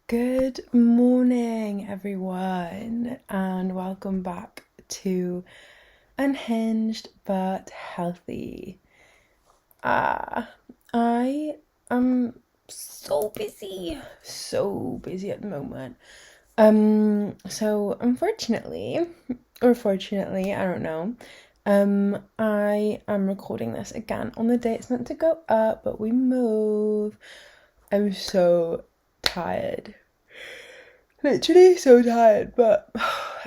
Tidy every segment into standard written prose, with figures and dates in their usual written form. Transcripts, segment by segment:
Good morning, everyone, and welcome back to Unhinged but Healthy. I am so busy at the moment. So unfortunately, or fortunately, I don't know. I am recording this again on the day it's meant to go up, but we move. I'm so tired. Literally so tired, but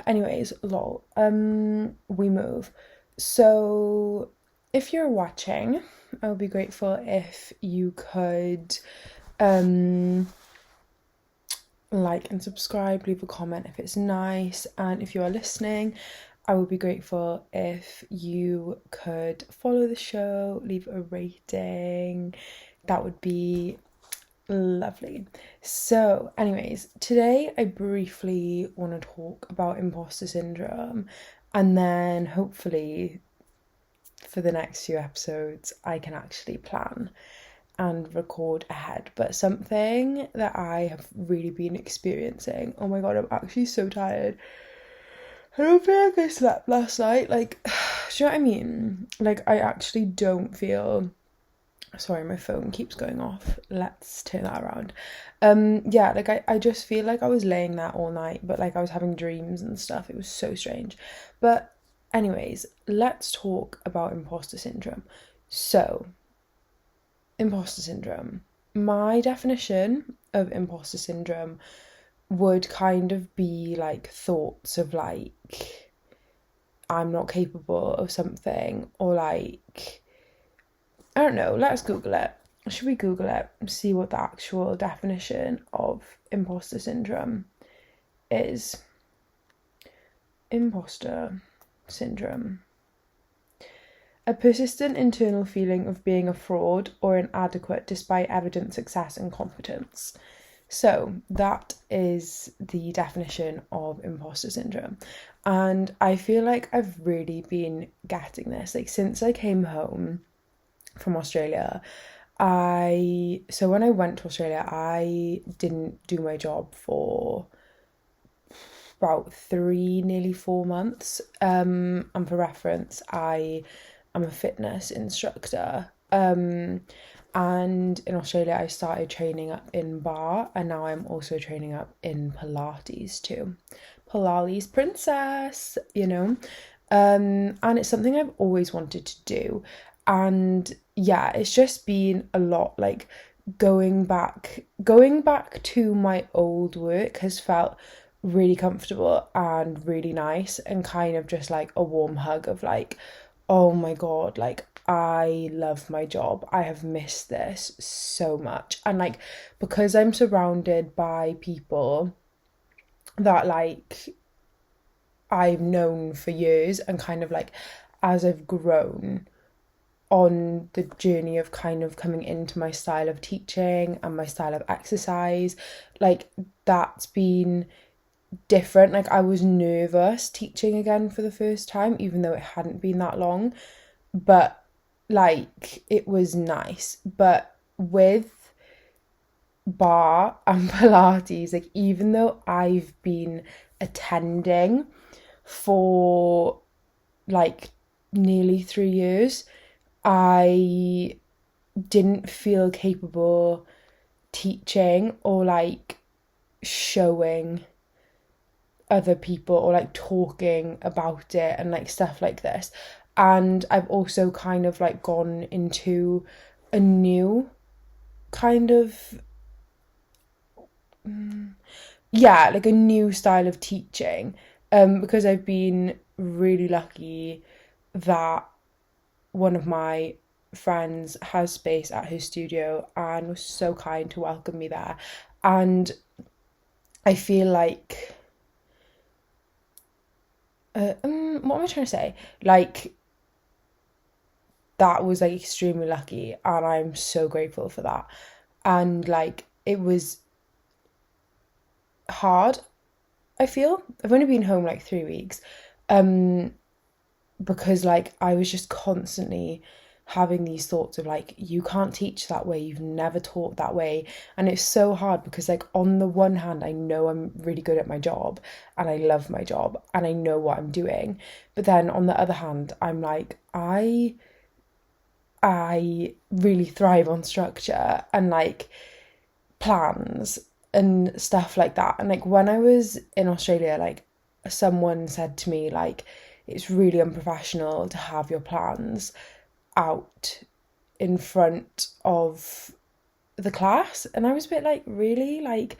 anyways, lol. We move. So if you're watching, I would be grateful if you could like and subscribe, leave a comment if it's nice, and if you are listening, I would be grateful if you could follow the show, leave a rating. That would be lovely. So, anyways, today I briefly want to talk about imposter syndrome, and then hopefully for the next few episodes I can actually plan and record ahead. But something that I have really been experiencing, oh my god, I'm actually so tired. I don't feel like I slept last night. Like, do you know what I mean? Like, I actually don't feel. Sorry, my phone keeps going off. Let's turn that around. Yeah, like I just feel like I was laying there all night, but like I was having dreams and stuff. It was so strange. But anyways, let's talk about imposter syndrome. So, imposter syndrome. My definition of imposter syndrome would kind of be like thoughts of like I'm not capable of something, or like I don't know, let's Google it. Should we Google it and see what the actual definition of imposter syndrome is? Imposter syndrome. A persistent internal feeling of being a fraud or inadequate despite evident success and competence. So that is the definition of imposter syndrome. And I feel like I've really been getting this. Like since I came home from Australia, so when I went to Australia, I didn't do my job for about 3, nearly 4 months. And for reference, I am a fitness instructor. And in Australia, I started training up in bar, and now I'm also training up in Pilates too. Pilates princess, you know. And it's something I've always wanted to do. And yeah, it's just been a lot. Like going back to my old work has felt really comfortable and really nice, and kind of just like a warm hug of like, oh my god, like I love my job. I have missed this so much. And like because I'm surrounded by people that like I've known for years, and kind of like as I've grown on the journey of kind of coming into my style of teaching and my style of exercise, like that's been different. Like I was nervous teaching again for the first time, even though it hadn't been that long, but like it was nice. But with bar and Pilates, like even though I've been attending for like nearly 3 years, I didn't feel capable teaching or like showing other people or like talking about it and like stuff like this. And I've also kind of like gone into a new kind of yeah, like a new style of teaching, because I've been really lucky that one of my friends has space at her studio and was so kind to welcome me there. And I feel like what am I trying to say? Like that was like extremely lucky, and I'm so grateful for that. And like it was hard, I feel. I've only been home like 3 weeks, because like I was just constantly having these thoughts of like, you can't teach that way, you've never taught that way. And it's so hard because like on the one hand, I know I'm really good at my job and I love my job and I know what I'm doing. But then on the other hand, I'm like, I really thrive on structure and like plans and stuff like that. And like when I was in Australia, like someone said to me like, it's really unprofessional to have your plans out in front of the class. And I was a bit like, really? Like,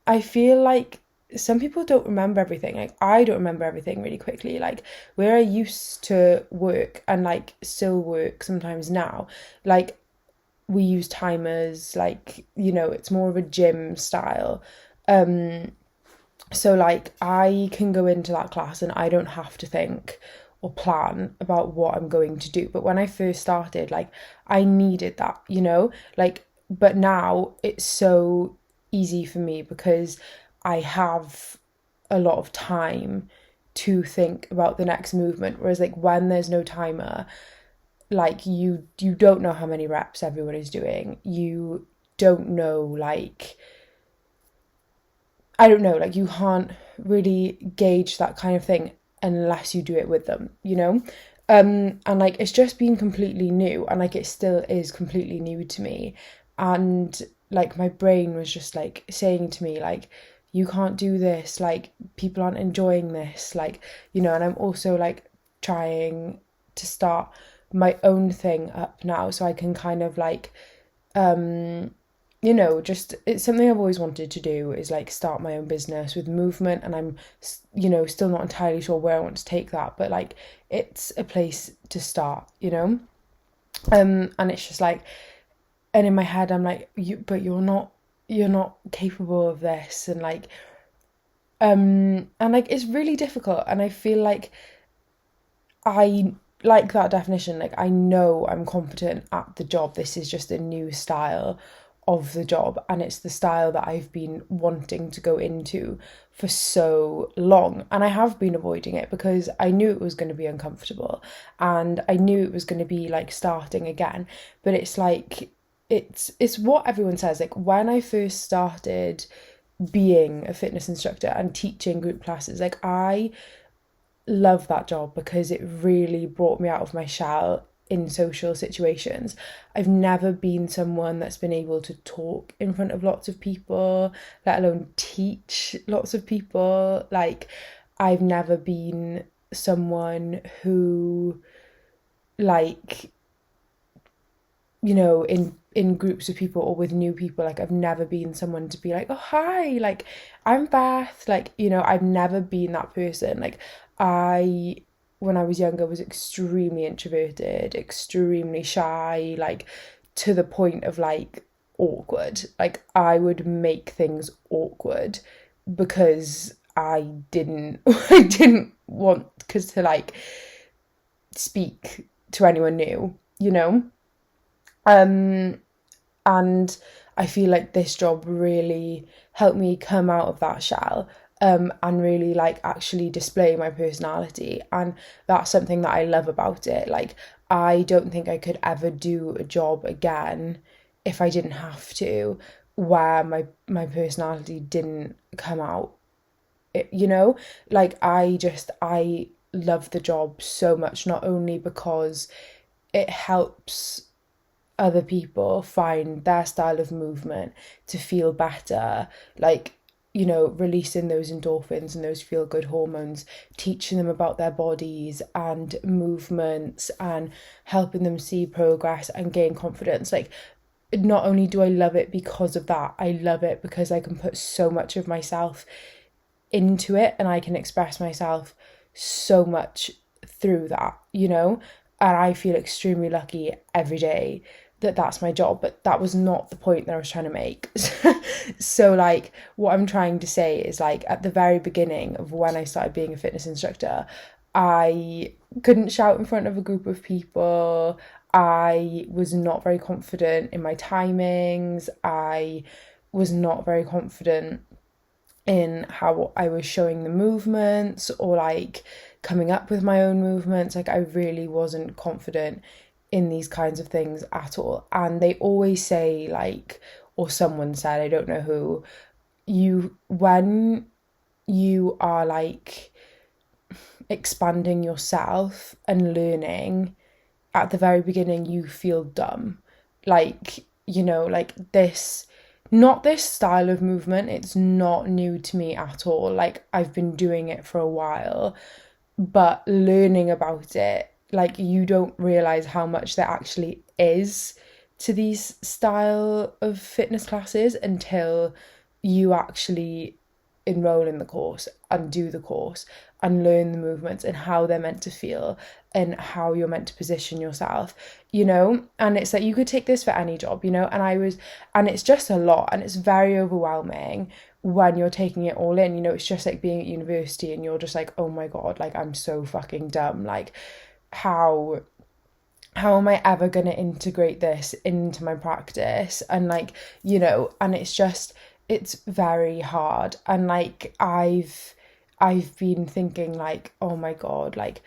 I feel like some people don't remember everything. Like, I don't remember everything really quickly. Like, where I used to work and like still work sometimes now, like, we use timers, like, you know, it's more of a gym style. So like I can go into that class and I don't have to think or plan about what I'm going to do. But when I first started, like I needed that, you know? Like, but now it's so easy for me because I have a lot of time to think about the next movement. Whereas like when there's no timer, like you don't know how many reps everyone is doing. You don't know, like, I don't know, like you can't really gauge that kind of thing unless you do it with them, you know? And like it's just been completely new and like it still is completely new to me. And like my brain was just like saying to me, like, you can't do this, like people aren't enjoying this, like, you know, and I'm also like trying to start my own thing up now so I can kind of like you know, just it's something I've always wanted to do is like start my own business with movement, and I'm, you know, still not entirely sure where I want to take that, but like it's a place to start, you know. And it's just like, and in my head I'm like, but you're not capable of this, and like and like it's really difficult, and I feel like I like that definition, like I know I'm competent at the job, this is just a new style of the job, and it's the style that I've been wanting to go into for so long, and I have been avoiding it because I knew it was going to be uncomfortable and I knew it was going to be like starting again. But it's like it's what everyone says, like when I first started being a fitness instructor and teaching group classes, like I love that job because it really brought me out of my shell in social situations. I've never been someone that's been able to talk in front of lots of people, let alone teach lots of people. Like, I've never been someone who, like, you know, in groups of people or with new people, like I've never been someone to be like, oh hi, like I'm Beth, like, you know, I've never been that person. Like I, when I was younger, was extremely introverted, extremely shy, like to the point of like awkward. Like I would make things awkward because I didn't I didn't want because to like speak to anyone new, you know. And I feel like this job really helped me come out of that shell, and really like actually display my personality. And that's something that I love about it. Like, I don't think I could ever do a job again if I didn't have to, where my personality didn't come out. You know, like I love the job so much, not only because it helps other people find their style of movement to feel better, like, you know, releasing those endorphins and those feel good hormones, teaching them about their bodies and movements and helping them see progress and gain confidence. Like, not only do I love it because of that, I love it because I can put so much of myself into it and I can express myself so much through that, you know. And I feel extremely lucky every day that that's my job, but that was not the point that I was trying to make. So like what I'm trying to say is, like, at the very beginning of when I started being a fitness instructor, I couldn't shout in front of a group of people. I was not very confident in my timings. I was not very confident in how I was showing the movements or like coming up with my own movements. Like I really wasn't confident in these kinds of things at all. And they always say, like, or someone said, I don't know who, when you are like expanding yourself and learning, at the very beginning you feel dumb, like, you know, like this, not this style of movement, it's not new to me at all, like I've been doing it for a while, but learning about it, like you don't realize how much there actually is to these style of fitness classes until you actually enroll in the course and do the course and learn the movements and how they're meant to feel and how you're meant to position yourself, you know. And it's like you could take this for any job, you know, and it's just a lot, and it's very overwhelming when you're taking it all in, you know. It's just like being at university and you're just like, oh my god, like I'm so fucking dumb, like how am I ever going to integrate this into my practice? And like, you know, and it's very hard. And like I've been thinking like, oh my god, like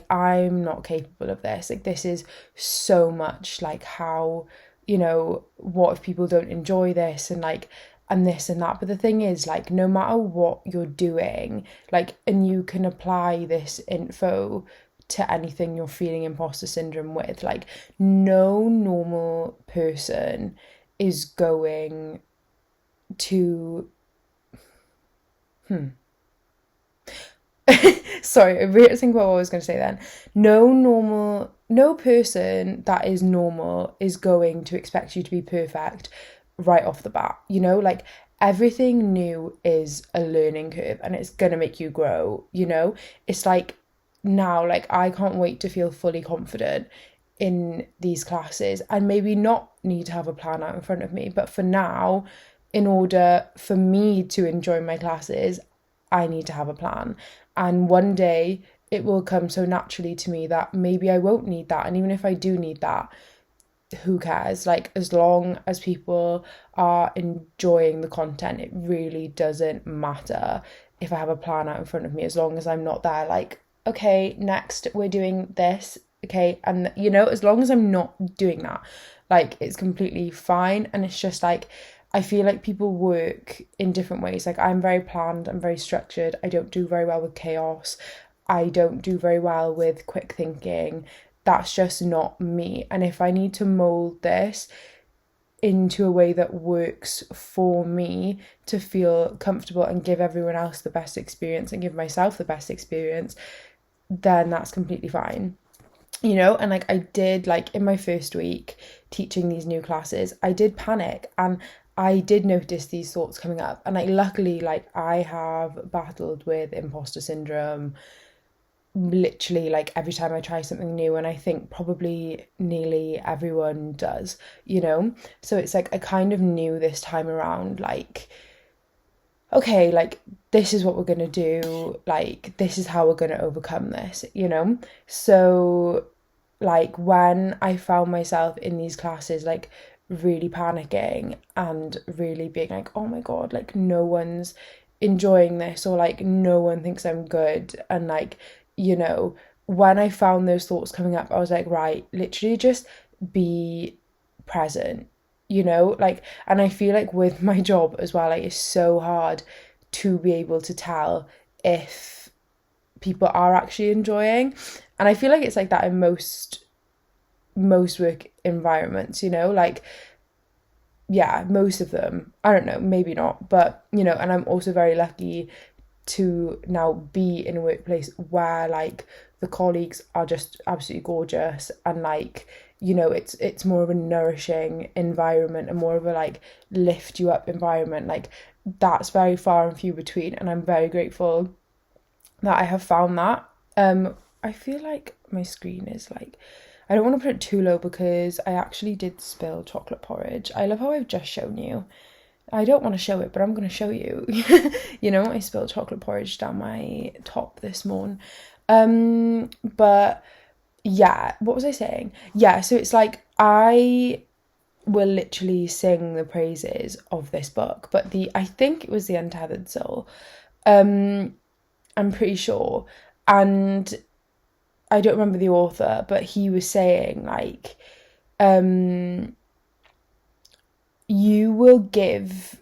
I'm not capable of this, like this is so much, like how, you know, what if people don't enjoy this, and like, and this and that. But the thing is, like, no matter what you're doing, like, and you can apply this info to anything you're feeling imposter syndrome with, like no normal person is going to sorry, I'm really thinking about what I was going to say then. No person that is normal is going to expect you to be perfect right off the bat, you know, like everything new is a learning curve and it's going to make you grow, you know. It's like now, like I can't wait to feel fully confident in these classes and maybe not need to have a plan out in front of me, but for now, in order for me to enjoy my classes, I need to have a plan. And one day it will come so naturally to me that maybe I won't need that. And even if I do need that, who cares? Like, as long as people are enjoying the content, it really doesn't matter if I have a plan out in front of me, as long as I'm not there like, okay, next we're doing this, okay, and you know, as long as I'm not doing that, like it's completely fine. And it's just like, I feel like people work in different ways. Like I'm very planned, I'm very structured, I don't do very well with chaos, I don't do very well with quick thinking. That's just not me. And if I need to mold this into a way that works for me to feel comfortable and give everyone else the best experience and give myself the best experience, then that's completely fine, you know. And like I did, like in my first week teaching these new classes, I did panic and I did notice these thoughts coming up. And like luckily, like I have battled with imposter syndrome literally like every time I try something new, and I think probably nearly everyone does, you know. So it's like I kind of knew this time around, like, okay, like this is what we're gonna do, like this is how we're gonna overcome this, you know. So like when I found myself in these classes like really panicking and really being like, oh my god, like no one's enjoying this, or like no one thinks I'm good, and like, you know, when I found those thoughts coming up, I was like, right, literally just be present, you know, like. And I feel like with my job as well, like it's so hard to be able to tell if people are actually enjoying. And I feel like it's like that in most work environments, you know, like, yeah, most of them, I don't know, maybe not, but you know. And I'm also very lucky to now be in a workplace where like the colleagues are just absolutely gorgeous, and like, you know, it's more of a nourishing environment and more of a like lift you up environment. Like that's very far and few between, and I'm very grateful that I have found that. I feel like my screen is like, I don't want to put it too low because I actually did spill chocolate porridge. I love how I've just shown you. I don't want to show it, but I'm going to show you. You know, I spilled chocolate porridge down my top this morning. But yeah, what was I saying? Yeah, so it's like I will literally sing the praises of this book, but I think it was The Untethered Soul. I'm pretty sure. And I don't remember the author, but he was saying like, you will give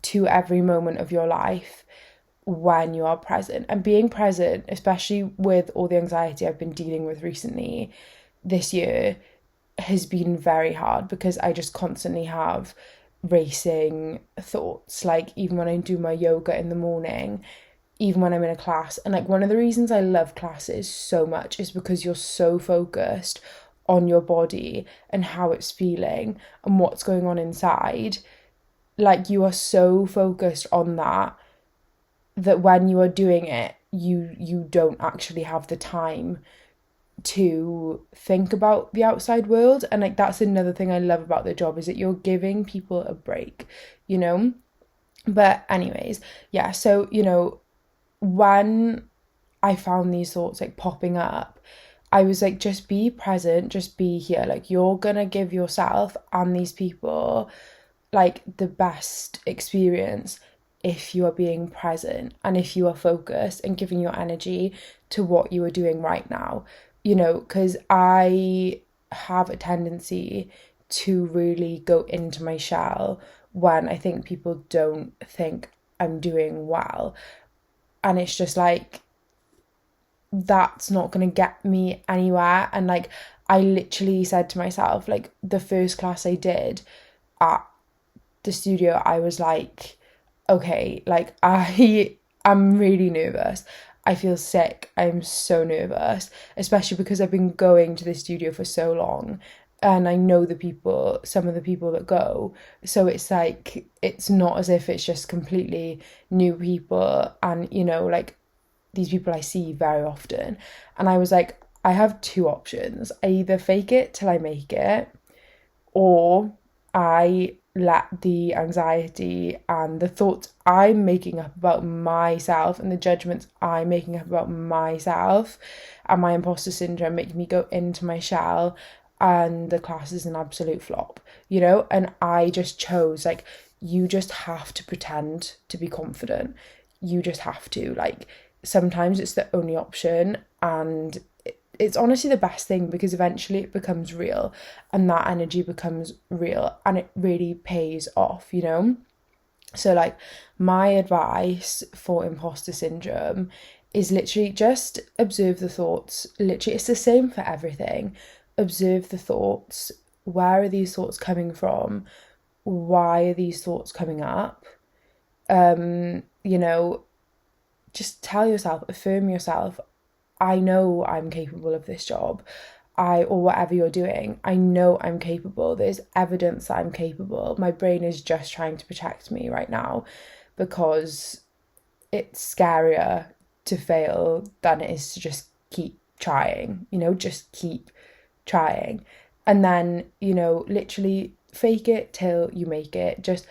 to every moment of your life when you are present. And being present, especially with all the anxiety I've been dealing with recently this year, has been very hard because I just constantly have racing thoughts. Like, even when I do my yoga in the morning, even when I'm in a class. And like, one of the reasons I love classes so much is because you're so focused on your body and how it's feeling and what's going on inside. Like, you are so focused on that when you are doing it, you don't actually have the time to think about the outside world. And like, that's another thing I love about the job, is that you're giving people a break, you know. But anyways, yeah, so when I found these thoughts like popping up, I was like, just be present, just be here. Like, you're gonna give yourself and these people like the best experience if you are being present and if you are focused and giving your energy to what you are doing right now, because I have a tendency to really go into my shell when I think people don't think I'm doing well. And it's just like, that's not going to get me anywhere. And like, I literally said to myself, like, the first class I did at the studio, I was like, okay, like, I'm really nervous. I feel sick. I'm so nervous, especially because I've been going to the studio for so long and I know some of the people that go. So it's like, it's not as if it's just completely new people and, like, these people I see very often. And I was like, I have two options. I either fake it till I make it, or I let the anxiety and the thoughts I'm making up about myself and the judgments I'm making up about myself and my imposter syndrome make me go into my shell, and the class is an absolute flop, And I just chose, like, you just have to pretend to be confident. You just have to, like, sometimes it's the only option, and it's honestly the best thing, because eventually it becomes real and that energy becomes real and it really pays off, So like, my advice for imposter syndrome is literally just observe the thoughts. Literally, it's the same for everything. Observe the thoughts. Where are these thoughts coming from? Why are these thoughts coming up? Just tell yourself, affirm yourself, I know I'm capable of this job. Or whatever you're doing, I know I'm capable. There's evidence that I'm capable. My brain is just trying to protect me right now because it's scarier to fail than it is to just keep trying, just keep trying. And then, literally fake it till you make it. Just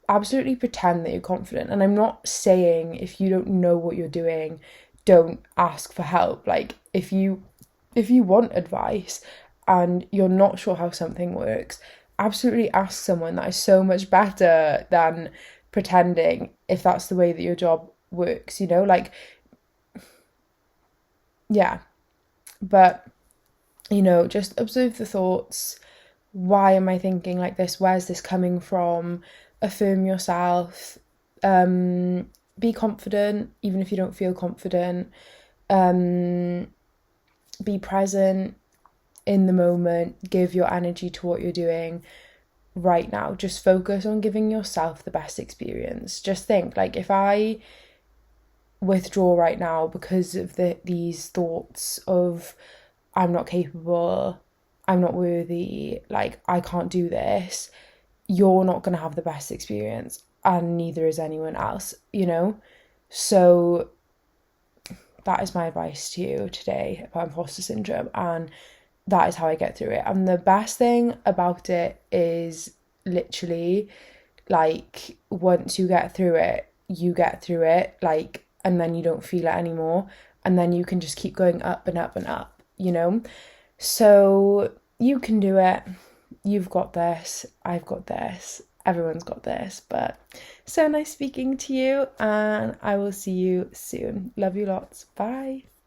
absolutely pretend that you're confident. And I'm not saying if you don't know what you're doing, don't ask for help. Like, if you want advice and you're not sure how something works, absolutely ask someone. That is so much better than pretending, if that's the way that your job works, like, yeah. But, just observe the thoughts. Why am I thinking like this? Where's this coming from? Affirm yourself. Be confident, even if you don't feel confident. Be present in the moment. Give your energy to what you're doing right now. Just focus on giving yourself the best experience. Just think, like, if I withdraw right now because of these thoughts of I'm not capable, I'm not worthy, like, I can't do this, you're not going to have the best experience, and neither is anyone else, So that is my advice to you today about imposter syndrome, and that is how I get through it. And the best thing about it is literally, like, once you get through it, like, and then you don't feel it anymore, and then you can just keep going up and up and up, So you can do it. You've got this. I've got this. Everyone's got this. But so nice speaking to you, and I will see you soon. Love you lots. Bye.